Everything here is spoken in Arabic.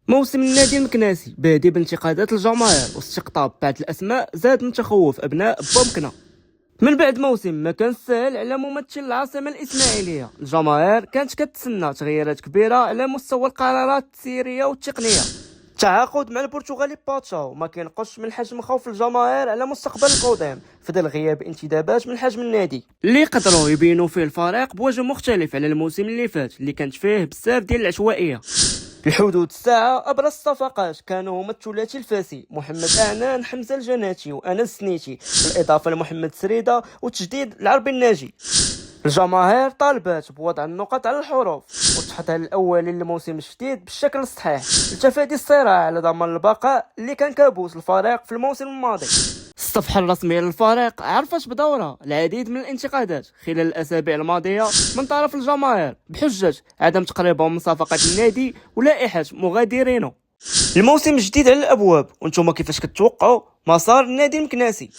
موسم النادي المكناسي بادي بانتقادات الجماهير واستقطاب بعض الاسماء زاد من تخوف ابناء بومكنا. من بعد موسم ما كان سهل على ممثل العاصمه الاسماعيليه، الجماهير كانت كتسنى تغييرات كبيره على مستوى القرارات التسييريه والتقنيه. التعاقد مع البرتغالي باتشاو ما كينقصش من حجم خوف الجماهير على مستقبل القدام في ظل غياب انتدابات من حجم النادي اللي قدروا يبينوا فيه الفريق بوجه مختلف على الموسم اللي فات اللي كانت فيه بزاف ديال العشوائيه. الحدود الساعة أبرز الصفقات كانوا هما الثلاثي الفاسي محمد أعنان، حمزة الجناتي وأنس السنيتي، بالإضافة لمحمد سريدة وتجديد العربي الناجي. الجماهير طالبات بوضع النقط على الحروف والتحضير الأولي للموسم الجديد بالشكل الصحيح لتفادي الصراع على ضمان البقاء اللي كان كابوس الفريق في الموسم الماضي. الصفحة الرسمية للفريق عرفت بدورها العديد من الانتقادات خلال الأسابيع الماضية من طرف الجماهير بحجة عدم تقريبهم من صفقات النادي ولائحة مغادرينه. الموسم الجديد على الأبواب، وانتم كيفاش كتوقعوا مسار النادي المكناسي؟